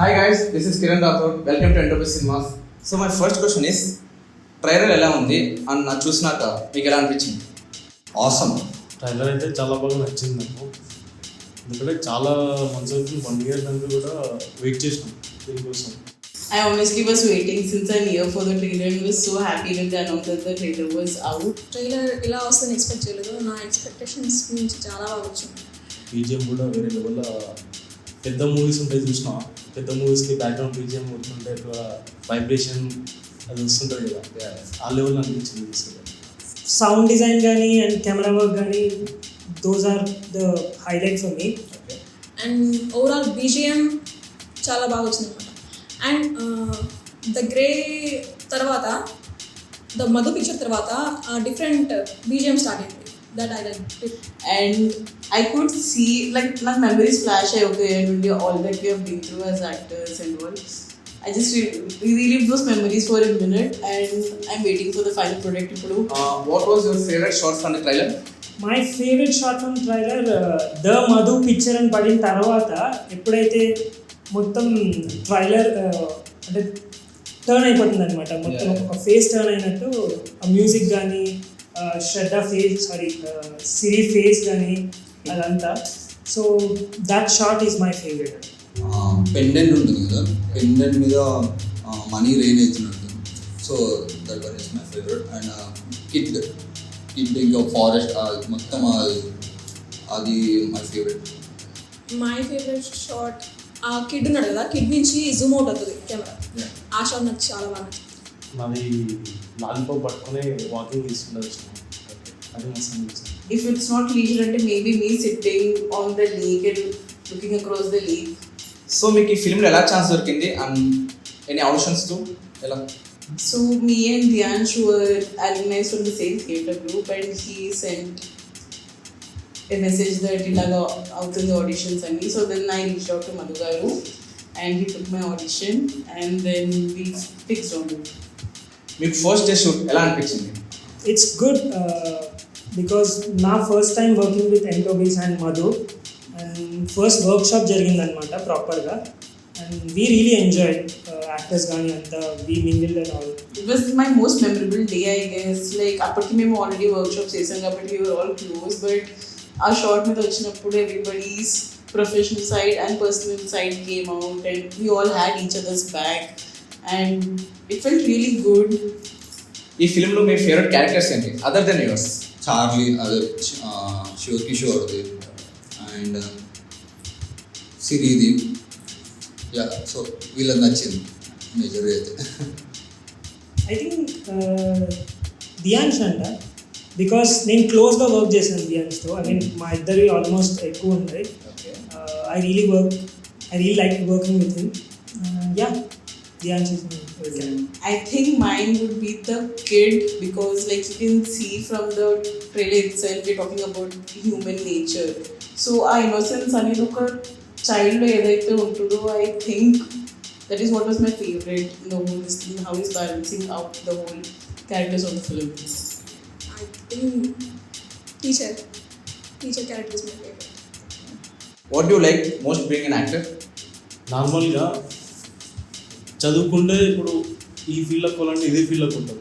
Hi guys, this is Kiran Rathod. Welcome to Entropy Cinemas. So my first question is, trailer ఎలా ఉంది అని నాకు చూసినాక మీకు ఎలా అనిపించింది? ఆసమ్. ట్రైలర్ అయితే చాలా బాగా నచ్చింది నాకు. ఎందుకంటే చాలా మంత్స్ అవుతుంది, 1 year దాకా కూడా వెయిట్ చేసినాం దీనికోసం. I honestly was waiting since I'm here for the trailer and was so happy when they announced that the trailer was out. Trailer ఇలా వస్తుందని ఎక్స్పెక్ట్ చేయలేదు. నా ఎక్స్పెక్టేషన్స్ నుంచి చాలా బాగా వచ్చింది. బీజిఎం కూడా వేరే లెవెల్. పెద్ద మూవీస్ ఉంటాయి చూసినా, పెద్ద మూవీస్కి బ్యాక్గ్రౌండ్ బీజిఎం ఉంటుంటే వైబ్రేషన్ అది వస్తుంటుంది కదా, ఆ లెవెల్ అనిపించింది చూస్తే. సౌండ్ డిజైన్ కానీ అండ్ కెమెరా వర్క్ కానీ those are the highlight for me. And overall BGM చాలా బాగా వచ్చింది అనమాట. అండ్ ద గ్రే తర్వాత, ద మధు పిక్చర్ తర్వాత డిఫరెంట్ బీజిఎం స్టార్ట్ అయింది. That I like it. And I could see, like, my memories flash okay, and all that we have been through as actors and all. I just relive those memories for a minute and I'm waiting for the final product to do. What was your favorite shot from the trailer? My favourite shot from trailer the Madhu picture అని పడిన తర్వాత ఎప్పుడైతే మొత్తం trailer అంటే turn అయిపోతుంది అనమాట, మొత్తం ఒక ఫేస్ టర్న్ అయినట్టు ఆ మ్యూజిక్ కానీ శ్రద్ధ ఫేస్ సిరి ఫేస్ కానీ అదంతా. So that shot is my favourite. Pendant ఉంటుంది కదా, పెండెంట్ మీద మనీ రెయిన్ అవుతున్నట్టు. So that one is my favourite. And kid ఇంకా ఫారెస్ట్ మొత్తం అది my favourite. My favourite shot ఆ కిడ్ ఉన్నాడు కదా, కిడ్ నుంచి జూమ్ అవుట్ అవుతుంది కెమెరా. ఆ షాట్ నాకు చాలా బాగా నచ్చింది. నాది లాలిపాప్ పట్టుకునే వాకింగ్ తీసుకుంటారు, అది మస్తు అనిపించింది. If it's not leisure, maybe me sitting on the lake and looking across the lake. So మీకు ఈ ఫిల్మ్లో ఎలా ఛాన్స్ దొరికింది అండ్ ఎనీ ఆడిషన్స్ టు ఎలా? So me and Dhyansh were alumni from the same theatre group and he sent a message that ilaga out in the auditions and me. So then I reached out to Madhu Garu and he took my audition and then we fixed on it. మీకు first day shoot ఎలా అనిపించింది? It's good because నా first time working with ఎంటోబీస్ and Madhu, and first workshop జరిగిందనమాట ప్రాపర్గా. And we really enjoyed actors కానీ అంతా, we mingled and all. It was my most memorable day, I guess. Like అప్పటికి మేము ఆల్రెడీ వర్క్షాప్ చేసాం కాబట్టి we were all close, but ఆ షార్ట్ మీద వచ్చినప్పుడు everybody's professional side and personal side came out and we all had each other's back and it felt really good. ఈ ఫిల్మ్లో మీ favourite characters ఏంటి other then yours? Charlie, అదే Shiva కిషోర్ది and సిరిది. Yeah, so వీళ్ళకి నచ్చింది మేజర్గా అయితే. ఐ థింక్ ధియాన్ష్ అంట, because నేను క్లోజ్గా వర్క్ చేశాను ధియాన్ష్తో. ఐ మీన్ మా ఇద్దరి ఆల్మోస్ట్ ఎక్కువ ఉంటాయి. I really like working with him. Yeah, Dhiyansh is my favourite. I think mine would be the kid because like you can see from the trailer itself we're talking about human nature. So our innocence అనేది ఒక చైల్డ్లో ఏదైతే ఉంటుందో I think that is what was my favorite in the whole this thing, how he's balancing out the whole characters of the film. I think teacher character is my favourite. What do like most being an actor? నార్మల్గా చదువుకుంటే ఇప్పుడు ఈ ఫీల్డ్లోకి వెళ్ళాలంటే ఇదే ఫీల్డ్లోకి ఉంటాం.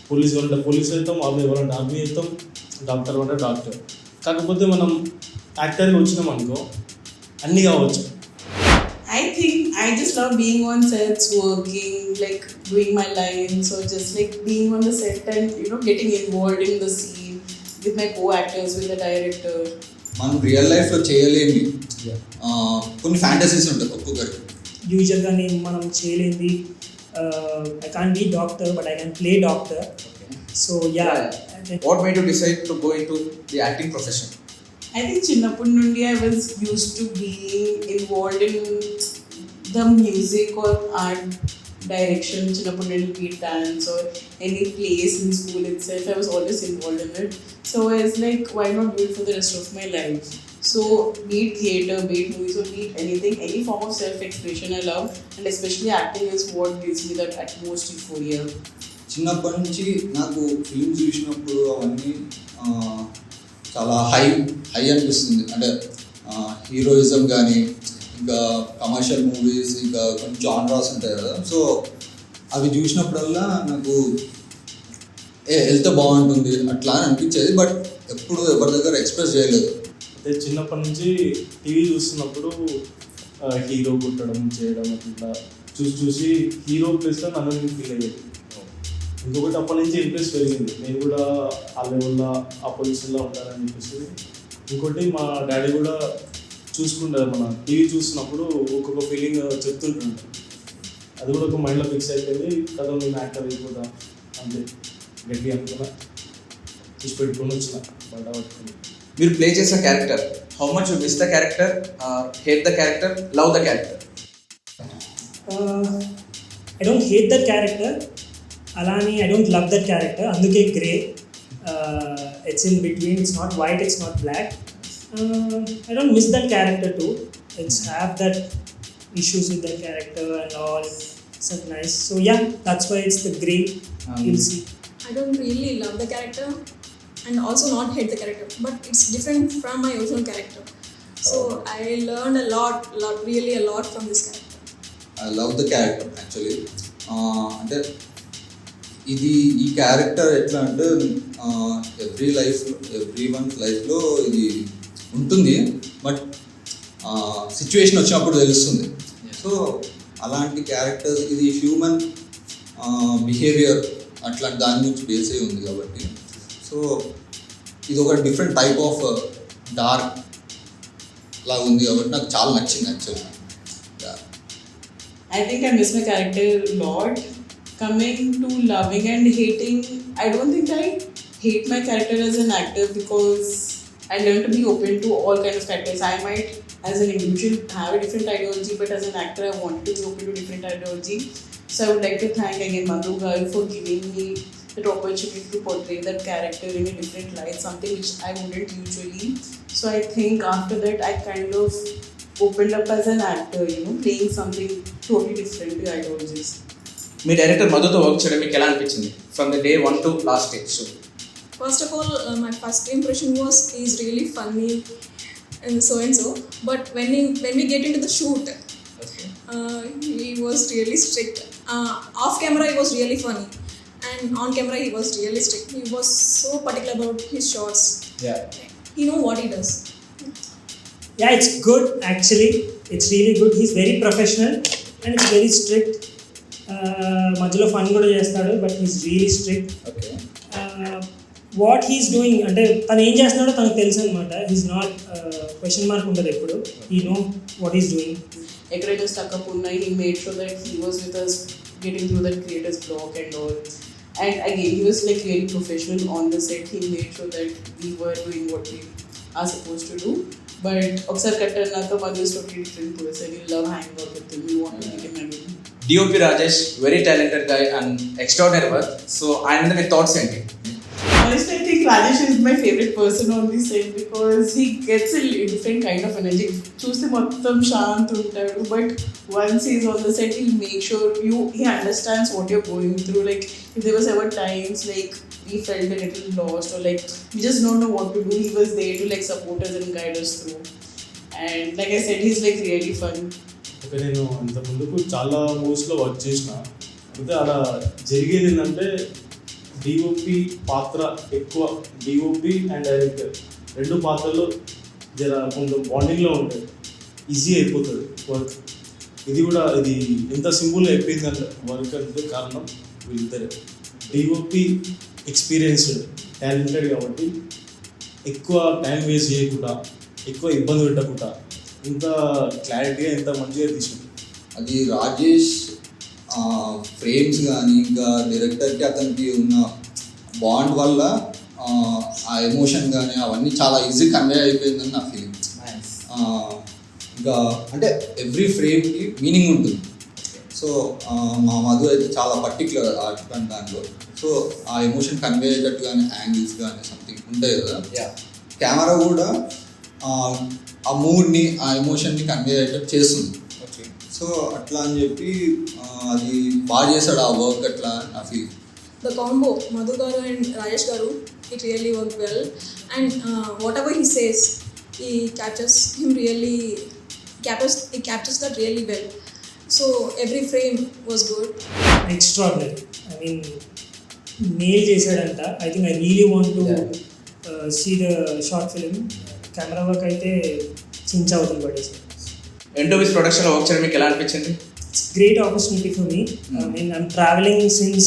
Police వాళ్ళంటే పోలీస్ అవుతాం, ఆర్మీ వాళ్ళంటే ఆర్మీ అవుతాం, డాక్టర్ అంటే డాక్టర్. కాకపోతే మనం యాక్టర్గా వచ్చినాం అనుకో అన్నీ కావచ్చు. I think I just love being on sets, working, like doing my lines or just like being on the set and getting involved in the scene with my co-actors, with the director. మనం real లైఫ్లో చేయలేని కొన్ని fantasies ఉంటాయి ఒక్కొక్కరికి. యూజువల్గా మనం చేయలేంది, I can't be doctor but I can play doctor. So yeah. What made you decide to go into the acting profession? I think చిన్నప్పటి నుండి I was used to being involved in the music or art direction. చిన్నప్పటి నుండి be it dance or any plays in school itself, I was always involved in it. So I was like, why not do it for the rest of my life? So be it theatre, be it movies or be it anything, any form of self-expression I love, and especially acting is what gives me that utmost euphoria. చిన్నప్పటి నుంచి నాకు films చూసినప్పుడు అవన్నీ చాలా high అనిపిస్తుంది. అంటే heroism కానీ ఇంకా కమర్షియల్ మూవీస్, ఇంకా కొన్ని జానరాస్ ఉంటాయి కదా. సో అవి చూసినప్పుడల్లా నాకు వెళ్తే బాగుంటుంది అట్లా అని అనిపించేది, బట్ ఎప్పుడు ఎవరి దగ్గర ఎక్స్ప్రెస్ చేయలేదు. అయితే చిన్నప్పటి నుంచి టీవీ చూస్తున్నప్పుడు హీరో కొట్టడం చేయడం అట్లా చూసి హీరో ప్లేస్లో నన్ను నేను ఫీల్ అయ్యేది. ఇంకొకటి అప్పటి నుంచి ఇంట్రెస్ట్ పెరిగింది, నేను కూడా ఆ లెవెల్లో ఆ పొజిషన్లో ఉండాలని చెప్పేసి. ఇంకోటి మా డాడీ కూడా చూసుకుంటారు, మన టీవీ చూస్తున్నప్పుడు ఒక్కొక్క ఫీలింగ్ చెప్తుంటుంటారు. అది కూడా ఒక మైండ్లో ఫిక్స్ అయిపోయింది కదా, నేను యాక్టర్ అయిపోతా అంతే గట్టి అనుకున్నా, చూసి పెట్టుకొని వచ్చిన బయట పట్టుకుని. మీరు ప్లే చేసిన character, how much you miss the character, hate the character, love the character? I don't hate that character, అలానే I don't love that character. అందుకే grey, it's in between, it's not white, it's not black. I don't miss that character too. It's have that issues with that character and all. It's not nice. So yeah, that's why it's the gray. You'll see. I don't really love the character and also not hate the character, but it's different from my original character. So I learned a lot, really a lot from this character. I love the character actually. అంటే ఈ character ఎట్లా అంటే every once లైఫ్లో ఇది ఉంటుంది, but situation వచ్చినప్పుడు తెలుస్తుంది. So అలాంటి క్యారెక్టర్స్, ఇది హ్యూమన్ బిహేవియర్ అట్లాంటి దాని గురించి బేస్ అయి ఉంది కాబట్టి, సో ఇది ఒక డిఫరెంట్ టైప్ ఆఫ్ డార్క్ లాగా ఉంది కాబట్టి నాకు చాలా నచ్చింది యాక్చువల్గా. I think I miss my character a lot. Coming to loving and hating, I don't think I hate my character as an actor because I learned to be open to all kinds of characters. I might, as an individual, have a different ideology, but as an actor, I wanted to be open to different ideology. So I would like to thank again Madhu Garu for giving me that opportunity to portray that character in a different light, something which I wouldn't usually. So I think after that, I kind of opened up as an actor, playing something totally different to ideologies. మీ director మధుతో work చేయడం మీకు ఎలా అనిపించింది from the day 1 to last day? So First of all, my first impression was he's really funny and so, but when we get into the shoot, he was really strict. Off camera he was really funny, and on camera he was really strict. He was so particular about his shots. Yeah. He know what he does. Yeah, it's good actually. It's really good. He's very professional and it's very strict. మధ్యలో fun కూడా చేస్తాడు, but he's really strict. Okay. What he's doing అంటే తను ఏం చేస్తున్నాడో తనకు తెలుసు అనమాట. హీస్ నాట్ క్వశ్చన్ మార్క్ ఉంటుంది ఎప్పుడు. He know what is doing. ఎక్కడైతే స్టక్ అప్ ఉన్నాయి, he made sure that he was with us getting through that creators block and all. And again, he was like really professional on the set. He made sure that we were doing what we are supposed to do. But ఒకసారి కట్టాక Madhu is totally different person. You love hanging out with him. You want to meet him again. DOP Rajesh, very talented guy and extraordinary work. So ఆయన మీద మీ thoughts ఏంటి? Honestly, I think Rajesh is my favorite person on the set because he gets a different kind of energy. చూస్తే మొత్తం శాంత్ ఉంటాడు, but once he's on the set, he'll make sure he understands what you're going through. Like if there was ever times like we felt a little lost or like we just don't know what to do, he was there to like support us and guide us through. And like I said, he's like really fun. Okay, నేను ఇంత ముందుకు చాలా మూవీస్లో work చేసిన, అయితే అలా జరిగేది ఏంటంటే డిఓపి పాత్ర ఎక్కువ, డిఓపి అండ్ డైరెక్టర్ రెండు పాత్రలు జర కొంచెం బాండింగ్లో ఉంటాయి, ఈజీ అయిపోతుంది వర్క్. ఇది ఎంత సింపుల్గా అయిపోయిందంటే వర్క్ అంటే కారణం వీళ్ళిద్దరే. డిఓపి ఎక్స్పీరియన్స్డ్, టాలెంటెడ్ కాబట్టి ఎక్కువ టైం వేస్ట్ చేయకుండా, ఎక్కువ ఇబ్బంది పెట్టకుండా ఇంత క్లారిటీగా ఇంత మంచిగా తీసుకుంది. అది రాజేష్ ఫ్రేమ్స్ కానీ ఇంకా డైరెక్టర్కి అతనికి ఉన్న బాండ్ వల్ల ఆ ఎమోషన్ కానీ అవన్నీ చాలా ఈజీ కన్వే అయిపోయిందని నా ఫీలింగ్. ఇంకా అంటే ఎవ్రీ ఫ్రేమ్కి మీనింగ్ ఉంటుంది. సో మా మధు అయితే చాలా పర్టికులర్ అటువంటి దాంట్లో. సో ఆ ఎమోషన్ కన్వే అయ్యేటట్టు కానీ యాంగిల్స్ కానీ సంథింగ్ ఉంటాయి కదా, కెమెరా కూడా ఆ మూడ్ని ఆ ఎమోషన్ని కన్వే అయ్యేటట్టు చేస్తుంది. సో అట్లా అని చెప్పి అది బాగా చేశాడు ఆ వర్క్ అట్లా నా feel. The combo, Madhu Garu and Rajesh Garu, it really worked well. And whatever he says, he catches him really captures that really well. So every frame was good. Extraordinary I mean nail చేశాడంట. I think I really want to see the short film. Camera work అయితే చించవుతుంది పడేసి. ఎంటోబిస్ ప్రొడక్షన్లో work చేయడం మీకు ఎలా అనిపించింది? It's great opportunity for me. I mean, I'm traveling since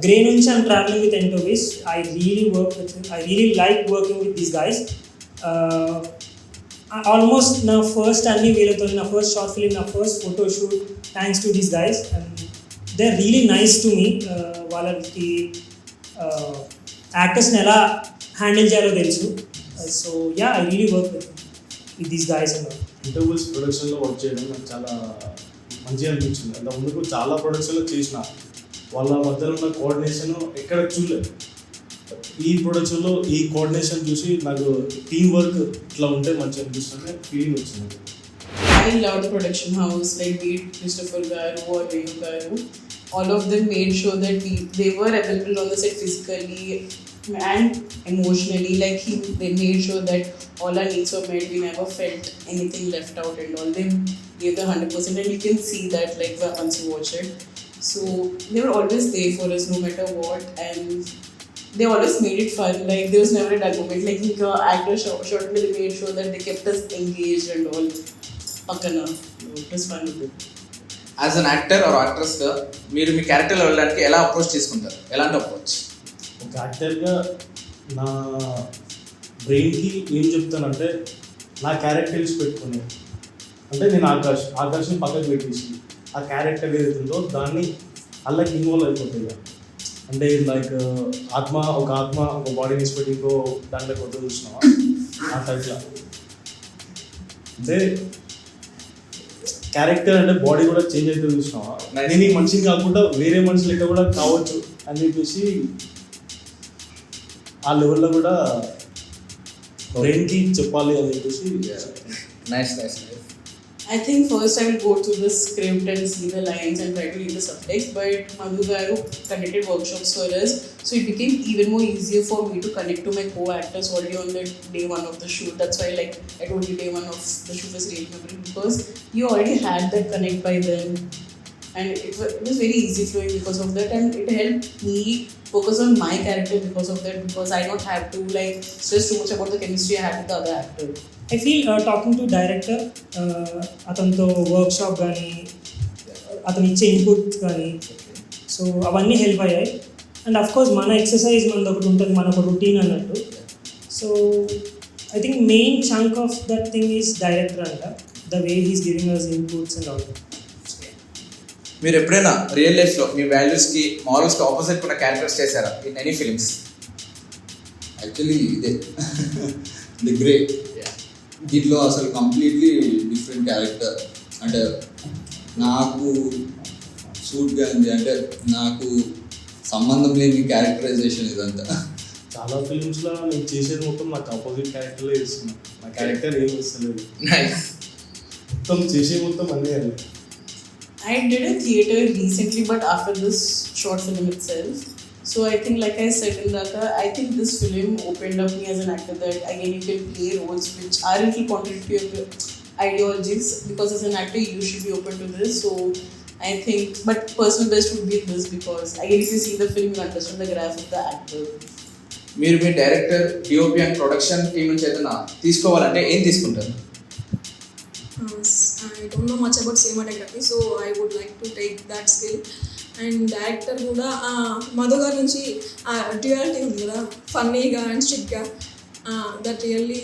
Grey nunchi I'm traveling with Entobis. I really like working with these guys. Almost na first anni veelato na first short film, na first photo shoot, thanks to these guys, and they're really nice to me. వాళ్ళకి actors ని ఎలా handle చేయాలో తెలుసు. So yeah, I really work with these guys and all. Interviews ప్రొడక్షన్లో work చేయడం నాకు చాలా మంచిగా అనిపించింది. అంత ముందుకు చాలా ప్రొడక్షన్లో చేసిన వాళ్ళ మధ్యలో ఉన్న కోఆర్డినేషన్ ఎక్కడ చూడలేదు. ఈ ప్రొడక్షన్లో ఈ కోఆర్డినేషన్ చూసి నాకు టీం వర్క్ ఇట్లా ఉంటే మంచిగా అనిపిస్తుంది ఫీలింగ్ వచ్చింది. I love the production house, like be it Christopher Garu or Renu Garu. All of them made sure that they were available on the set physically and emotionally. Like they made sure that all our needs were met. We never felt anything left out, and all them gave the 100%, and you can see that like once you watch it. So they were always there for us no matter what, and they always made it fun. Like there was never a dull moment. Like the actor shot they made sure that they kept us engaged and all. Pakana, it was fun with it. As an actor or యాక్ట్రెస్గా మీరు మీ క్యారెక్టర్లో వెళ్ళడానికి ఎలా approach తీసుకుంటారు? ఎలాంటి approach? ఒక యాక్టర్గా నా బ్రెయిన్కి ఏం చెప్తానంటే నా క్యారెక్టర్స్ పెట్టుకుని, అంటే నేను ఆకాష్ని పక్కకు పెట్టేసి ఆ క్యారెక్టర్ ఏదైతే ఉందో దాన్ని అల్లకి ఇన్వాల్వ్ అయిపోతుంది. అంటే లైక్ ఒక ఆత్మ ఒక బాడీని ఇచ్చిపెట్టి ఇంకో దాంట్లోకి కొత్త చూసినావా ఆ టైప్లో. అంటే క్యారెక్టర్ అంటే బాడీ కూడా చేంజ్ అయితే చూసినావా, నేను ఈ మనిషిని కాకుండా వేరే మనిషి లెక్క కూడా కావచ్చు అని చెప్పేసి ఆ లెవెల్లో కూడా బ్రెయిన్కి చెప్పాలి అని చెప్పేసి. Nice. I think first I will go through the script and see the lines and try to read the subtext. But Madhu Garu conducted workshops for us, so it became even more easier for me to connect to my co-actors already on the day one of the shoot. That's why, like I told you, day one of the shoot was really memorable because you already had that connect by then, and it was very easy flowing because of that, and it helped me focus on my character because of that, because I don't have to like stress too much about the chemistry I had with the other actor. I feel talking to director, అతనితో workshop కానీ అతను ఇచ్చే inputs కానీ, so అవన్నీ help అయ్యాయి. And of course మన exercise మనది ఒకటి ఉంటుంది, మన ఒక రొటీన్ అన్నట్టు. So I think main chunk of that thing is director అంట, the way he's giving us inputs and all. మీరు ఎప్పుడైనా రియల్ లైఫ్లో మీ వాల్యూస్కి మారల్స్కి ఆపోజిట్ ఉన్న క్యారెక్టర్స్ చేశారా ఇన్ ఎనీ ఫిలిమ్స్? యాక్చువల్లీ ఇదే ది గ్రే. దీంట్లో అసలు కంప్లీట్లీ డిఫరెంట్ క్యారెక్టర్, అంటే నాకు సూట్గా ఉంది, అంటే నాకు సంబంధం లేని క్యారెక్టరైజేషన్ ఇదంతా. చాలా ఫిలిమ్స్లో నేను చేసేది మొత్తం నాకు ఆపోజిట్ క్యారెక్టర్లో చేస్తున్నాను. నా క్యారెక్టర్ ఏం వస్తలేదు, మొత్తం చేసే మొత్తం అన్నీ అది. I did a theatre recently, but after this short film itself. So I think, like I said in Dhaka, I think this film opened up me as an actor that again you can play roles which are a little contrary to your ideologies, because as an actor you should be open to this. So I think, but personal best would be this, because again if you see the film you understand the graph of the actor. మీరు మీ director, DOP and production team నుంచి ఏదైనా తీసుకోవాలంటే ఏం తీసుకుంటారు? I don't know much about cinematography, so I would like to take that skill. And director కూడా మధు గారి నుంచి డ్యూయాలిటీ ఉంది కదా, ఫన్నీగా అండ్ స్ట్రిక్ట్గా, that really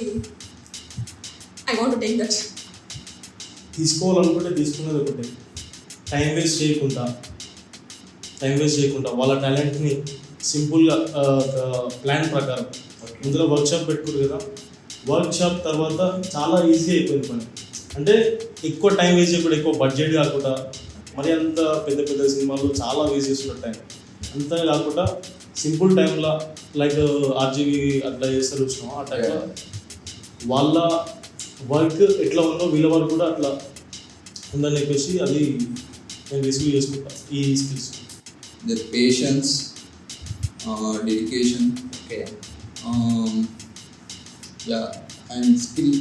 I want to take that. తీసుకోవాలనుకుంటే తీసుకునేది ఒకటే, టైం వేస్ట్ చేయకుండా వాళ్ళ టాలెంట్ని సింపుల్గా ప్లాన్ ప్రకారం ఇందులో వర్క్షాప్ పెట్టుకోరు కదా, వర్క్షాప్ తర్వాత చాలా ఈజీ అయిపోయింది పని. అంటే ఎక్కువ టైం వేస్ట్ చేయకుండా, ఎక్కువ బడ్జెట్ కాకుండా, మరి అంత పెద్ద పెద్ద సినిమాల్లో చాలా వేస్ట్ చేస్తున్న టైం అంతా కాకుండా సింపుల్ టైంలో లైక్ ఆర్జీవి అట్లా చేస్తారు చూసినాం, ఆ టైంలో వాళ్ళ వర్క్ ఎట్లా ఉందో వీళ్ళ వర్క్ కూడా అట్లా ఉందని చెప్పేసి అది నేను రిసీవ్ చేసుకుంటాను. ఈ skills the patience, dedication, and skill,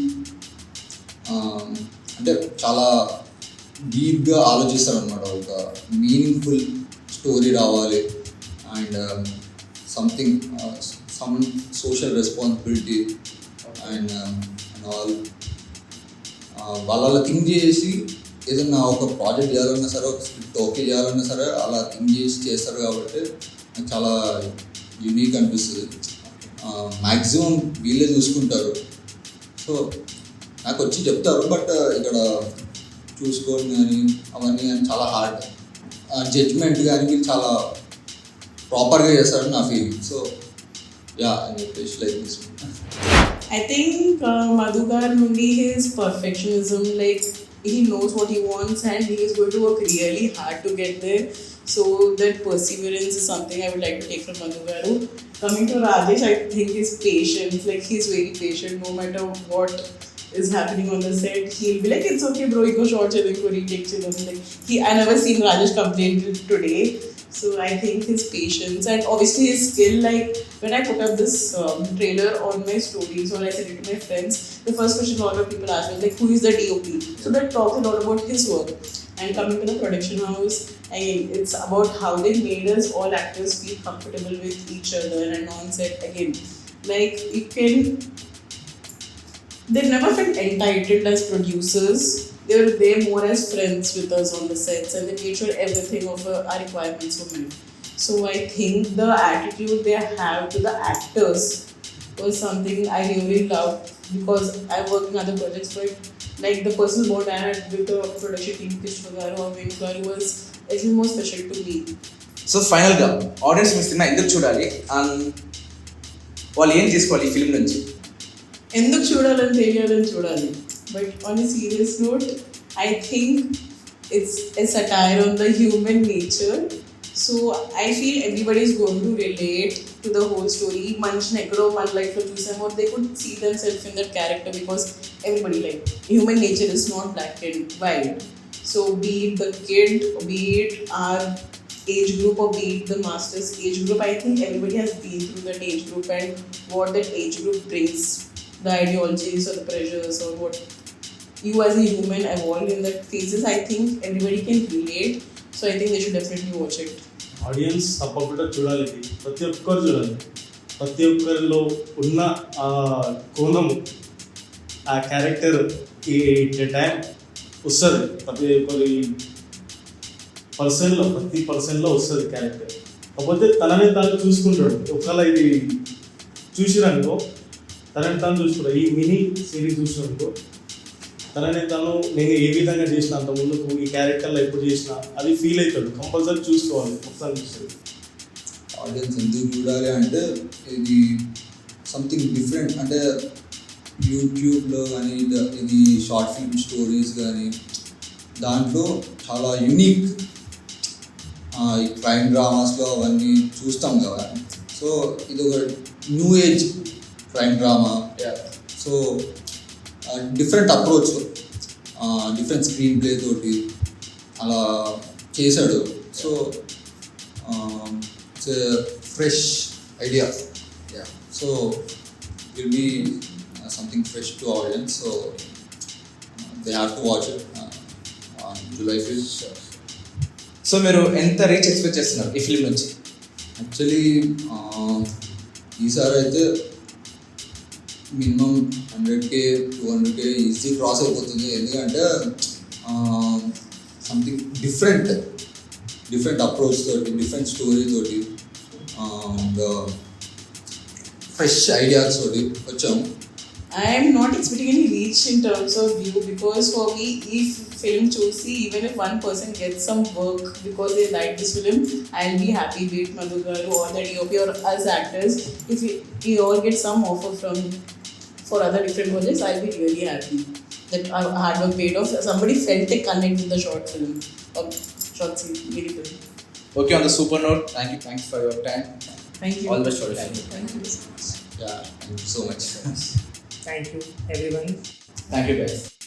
అంటే చాలా డీప్గా ఆలోచిస్తారు అనమాట. ఒక మీనింగ్ఫుల్ స్టోరీ రావాలి and something some social responsibility and all వాళ్ళ థింక్ చేసి ఏదన్నా ఒక ప్రాజెక్ట్ చేయాలన్నా సరే, ఒక స్క్రిప్ట్ ఓకే చేయాలన్నా సరే అలా థింక్ చేసి చేస్తారు కాబట్టి నాకు చాలా యూనిక్ అనిపిస్తుంది. మ్యాక్సిమం వీళ్ళే చూసుకుంటారు. సో నాకు వచ్చి చెప్తారు, బట్ ఇక్కడ చూసుకొని కానీ అవన్నీ కానీ చాలా హార్డ్. జడ్జ్మెంట్ కానీ వీళ్ళు చాలా ప్రాపర్గా చేస్తారని నా ఫీలింగ్. సో యా అని చెప్పేసి like this. I think Madhugar Nundi, his perfectionism, like he knows what he wants and he is going to work really hard to get there. So that perseverance is something I would like to take from Madhugaru. Coming to Rajesh, I think his patience, like he's very patient no matter what is happening on the set. He'll be like, it's okay bro, you go short chilling for retake chilling. Like I never seen Rajesh complain till today. So I think his patience and obviously his skill, like when I put up this trailer on my stories or I sent it to my friends, the first question a lot of people ask me is like, who is the DOP? So that talks a lot about his work. And coming to the production house, again, it's about how they made us all actors feel comfortable with each other and on set again. Like you can, they never felt entitled as producers. They were there more as friends with us on the sets and they made sure everything of our requirements were met. So I think the attitude they have to the actors was something I really loved because I worked in other projects, but like the personal bond I had with the production team, Kishore Garu or Venu Garu was actually more special to me. So ఫైనల్గా audience మీ cinema ఎందుకు చూడాలి and వాళ్ళు ఏం తీసుకోవాలి ఈ film నుంచి? ఎందుకు చూడాలని తెలియాలని చూడాలి. But on a serious note, I think it's a satire on the human nature. So I feel everybody is going to relate to the whole story. Manchni ekkado man life lo chusamo, they could see themselves in that character because everybody, like human nature is not black and white. So be it the kid, be it our age group or be it the master's age group, I think everybody has been through that age group and what that age group brings, the ideologies or the pressures or what you as a human evolved in that phases. I think everybody can relate. So I think they should definitely watch it. Audience తప్పకుండా చూడాలి. ఇది ప్రతి ఒక్కరు చూడాలి. ప్రతి ఒక్కరిలో ఉన్న ఆ కోణము, ఆ క్యారెక్టర్ ఈ టైం వస్తుంది. ప్రతి ఒక్కరి ప్రతి పర్సన్లో వస్తుంది క్యారెక్టర్. కాకపోతే తనని తాను చూసుకుంటాడు. ఒకవేళ ఇది చూసిరనుకో, తనని తాను చూసుకుంటాడు. ఈ మినీ సిరీస్ చూసిననుకో తనని తాను నేను ఏ విధంగా చేసిన అంత ముందుకు ఈ క్యారెక్టర్లో ఎప్పుడు చేసిన అది ఫీల్ అవుతాడు. కంపల్సరీ చూసుకోవాలి, ఒకసారి చూస్తుంది. ఆడియన్స్ ఎందుకు చూడాలి అంటే ఇది సంథింగ్ డిఫరెంట్. అంటే యూట్యూబ్లో కానీ ఇది షార్ట్ ఫిల్మ్ స్టోరీస్ కానీ దాంట్లో చాలా యూనిక్ ఈ క్రైమ్ డ్రామాస్లో అవన్నీ చూస్తాం కదా. సో ఇది ఒక new age crime drama. So different approach, different screenplay తోటి అలా చేశాడు. So it's fresh idea. So will be something fresh to audience. So they have to watch it on July 5th. So మీరు ఎంత reach expect చేస్తున్నారు ఈ film నుంచి? Actually ఈసారి అయితే minimum 100K 200K easy cross అయిపోతుంది. ఎందుకంటే సంథింగ్ డిఫరెంట్ అప్రోచ్ తోటి, డిఫరెంట్ స్టోరీ తోటి, ఫ్రెష్ ఐడియాస్ తోటి వచ్చాము. I am not expecting any reach in terms of view because for me, if film choosy, even if one person gets some work because they like this film, I'll be happy with Madhugaru or the DOP or us actors. If we all get some offer for other different projects, I'll be really happy that our hard work paid off. Somebody felt a connect with the short film or short scene, very good. Okay, on the super note, thanks for your time. Thank you. All the best for it. Thank you. Yeah, thank you so much. Thank you, everyone. Thank you guys.